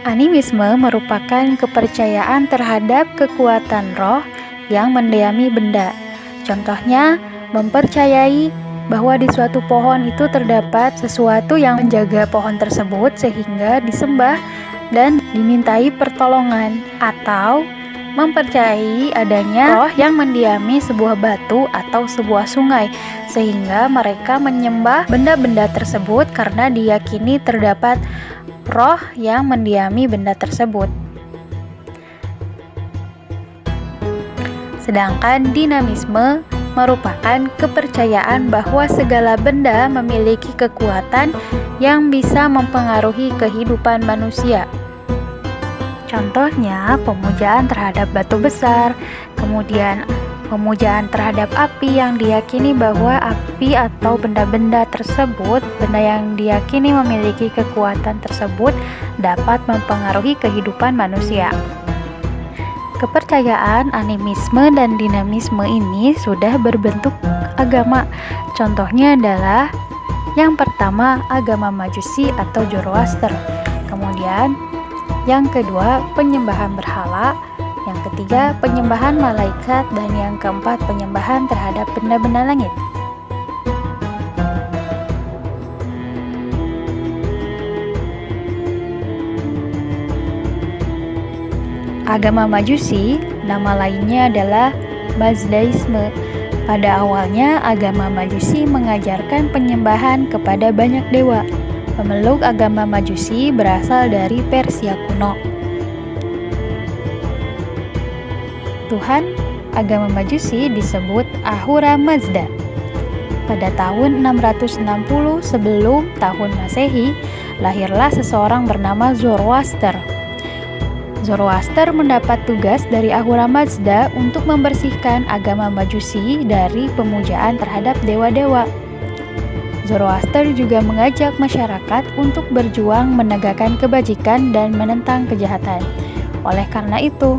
Animisme merupakan kepercayaan terhadap kekuatan roh yang mendiami benda. Contohnya, mempercayai bahwa di suatu pohon itu terdapat sesuatu yang menjaga pohon tersebut sehingga disembah dan dimintai pertolongan, atau mempercayai adanya roh yang mendiami sebuah batu atau sebuah sungai sehingga mereka menyembah benda-benda tersebut karena diyakini terdapat roh yang mendiami benda tersebut. Sedangkan dinamisme merupakan kepercayaan bahwa segala benda memiliki kekuatan yang bisa mempengaruhi kehidupan manusia. Contohnya, pemujaan terhadap batu besar, kemudian pemujaan terhadap api yang diyakini bahwa api atau benda-benda tersebut, benda yang diyakini memiliki kekuatan tersebut dapat mempengaruhi kehidupan manusia. Kepercayaan animisme dan dinamisme ini sudah berbentuk agama. Contohnya adalah yang pertama, agama Majusi atau Zoroaster. Kemudian yang kedua, penyembahan berhala. Yang ketiga, penyembahan malaikat. Dan yang keempat, penyembahan terhadap benda-benda langit. Agama Majusi, nama lainnya adalah Mazdaisme. Pada awalnya, agama Majusi mengajarkan penyembahan kepada banyak dewa. Pemeluk agama Majusi berasal dari Persia kuno. Tuhan agama Majusi disebut Ahura Mazda. Pada tahun 660 sebelum tahun Masehi, lahirlah seseorang bernama Zoroaster. Zoroaster mendapat tugas dari Ahura Mazda untuk membersihkan agama Majusi dari pemujaan terhadap dewa-dewa. Zoroaster juga mengajak masyarakat untuk berjuang menegakkan kebajikan dan menentang kejahatan. Oleh karena itu,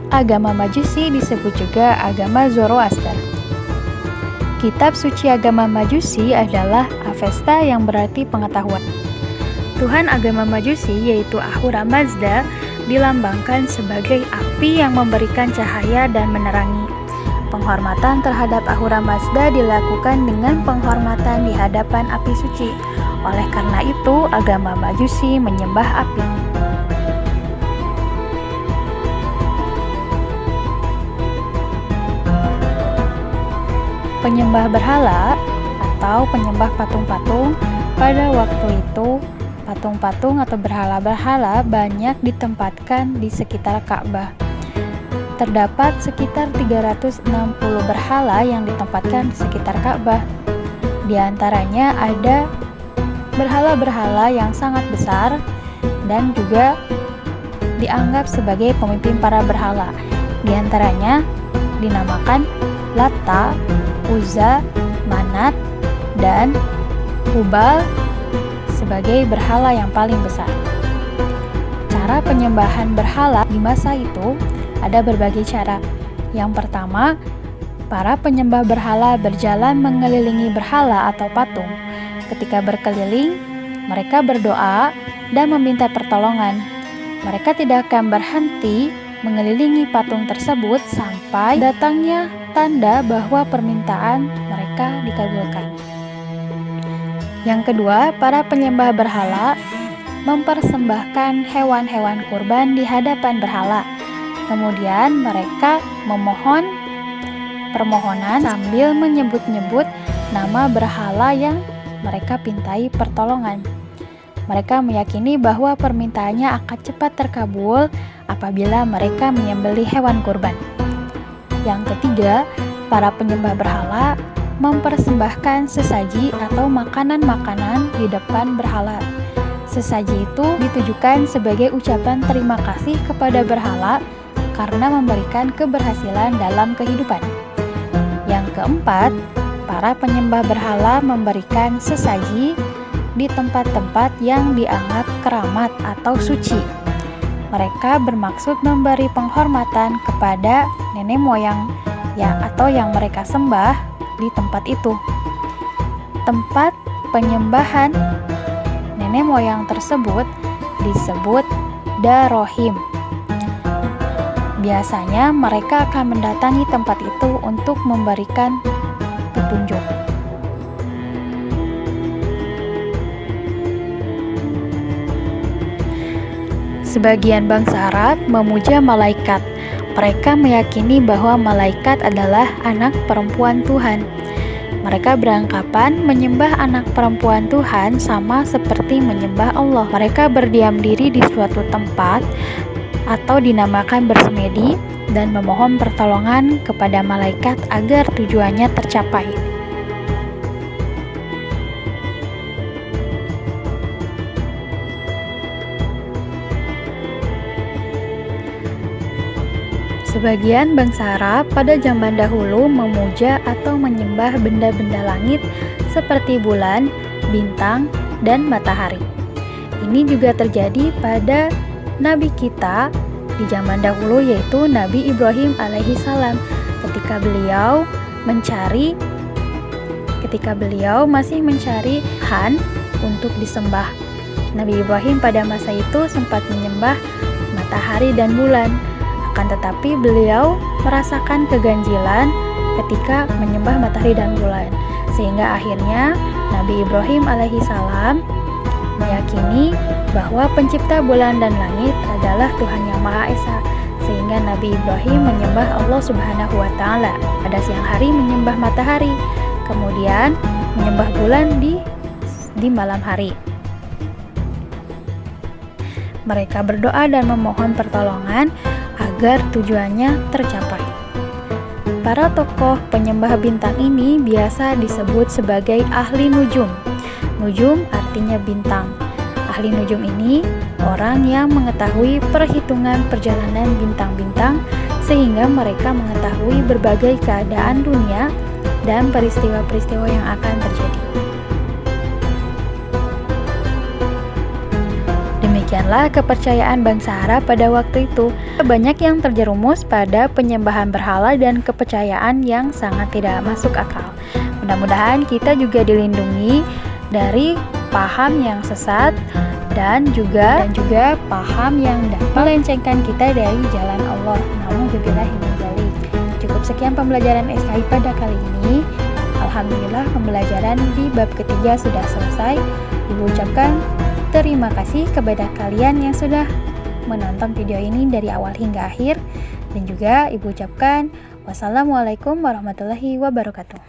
agama Majusi disebut juga agama Zoroaster. Kitab suci agama Majusi adalah Avesta yang berarti pengetahuan. Tuhan agama Majusi yaitu Ahura Mazda dilambangkan sebagai api yang memberikan cahaya dan menerangi. Penghormatan terhadap Ahura Mazda dilakukan dengan penghormatan di hadapan api suci. Oleh karena itu, agama Majusi menyembah api. Penyembah berhala atau penyembah patung-patung, pada waktu itu patung-patung atau berhala-berhala banyak ditempatkan di sekitar Ka'bah. Terdapat sekitar 360 berhala yang ditempatkan di sekitar Ka'bah. Di antaranya ada berhala-berhala yang sangat besar dan juga dianggap sebagai pemimpin para berhala. Di antaranya dinamakan Latta, Uzza, Manat, dan Hubal sebagai berhala yang paling besar. Cara penyembahan berhala di masa itu ada berbagai cara. Yang pertama, para penyembah berhala berjalan mengelilingi berhala atau patung. Ketika berkeliling, mereka berdoa dan meminta pertolongan. Mereka tidak akan berhenti mengelilingi patung tersebut sampai datangnya tanda bahwa permintaan mereka dikabulkan. Yang kedua, para penyembah berhala mempersembahkan hewan-hewan kurban di hadapan berhala. Kemudian mereka memohon permohonan sambil menyebut-nyebut nama berhala yang mereka pintai pertolongan. Mereka meyakini bahwa permintaannya akan cepat terkabul apabila mereka menyembelih hewan kurban. Yang ketiga, para penyembah berhala mempersembahkan sesaji atau makanan-makanan di depan berhala. Sesaji itu ditujukan sebagai ucapan terima kasih kepada berhala karena memberikan keberhasilan dalam kehidupan. Yang keempat, para penyembah berhala memberikan sesaji di tempat-tempat yang dianggap keramat atau suci. Mereka bermaksud memberi penghormatan kepada nenek moyang atau yang mereka sembah di tempat itu. Tempat penyembahan nenek moyang tersebut disebut Darohim. Biasanya mereka akan mendatangi tempat itu untuk memberikan petunjuk. Sebagian bangsa Arab memuja malaikat. Mereka meyakini bahwa malaikat adalah anak perempuan Tuhan. Mereka beranggapan menyembah anak perempuan Tuhan sama seperti menyembah Allah. Mereka berdiam diri di suatu tempat atau dinamakan bersemedi dan memohon pertolongan kepada malaikat agar tujuannya tercapai. Sebagian bangsa Arab pada zaman dahulu memuja atau menyembah benda-benda langit seperti bulan, bintang, dan matahari. Ini juga terjadi pada Nabi kita di zaman dahulu, yaitu Nabi Ibrahim alaihissalam, ketika beliau masih mencari Han untuk disembah. Nabi Ibrahim pada masa itu sempat menyembah matahari dan bulan. Akan tetapi beliau merasakan keganjilan ketika menyembah matahari dan bulan, sehingga akhirnya Nabi Ibrahim alaihissalam meyakini bahwa pencipta bulan dan langit adalah Tuhan yang Maha Esa, sehingga Nabi Ibrahim menyembah Allah Subhanahu wa Ta'ala. Pada siang hari menyembah matahari, kemudian menyembah bulan di malam hari. Mereka berdoa dan memohon pertolongan agar tujuannya tercapai. Para tokoh penyembah bintang ini biasa disebut sebagai ahli nujum. Nujum artinya bintang. Ahli nujum ini orang yang mengetahui perhitungan perjalanan bintang-bintang sehingga mereka mengetahui berbagai keadaan dunia dan peristiwa-peristiwa yang akan terjadi. Demikianlah kepercayaan bangsa Arab pada waktu itu. Banyak yang terjerumus pada penyembahan berhala dan kepercayaan yang sangat tidak masuk akal. Mudah-mudahan kita juga dilindungi dari paham yang sesat dan juga paham yang dapat melencengkan kita dari jalan Allah. Nauzubillahi min dzalik. Cukup sekian pembelajaran SKI pada kali ini. Alhamdulillah pembelajaran di bab ketiga sudah selesai. Ibu ucapkan terima kasih kepada kalian yang sudah menonton video ini dari awal hingga akhir, dan juga Ibu ucapkan wassalamualaikum warahmatullahi wabarakatuh.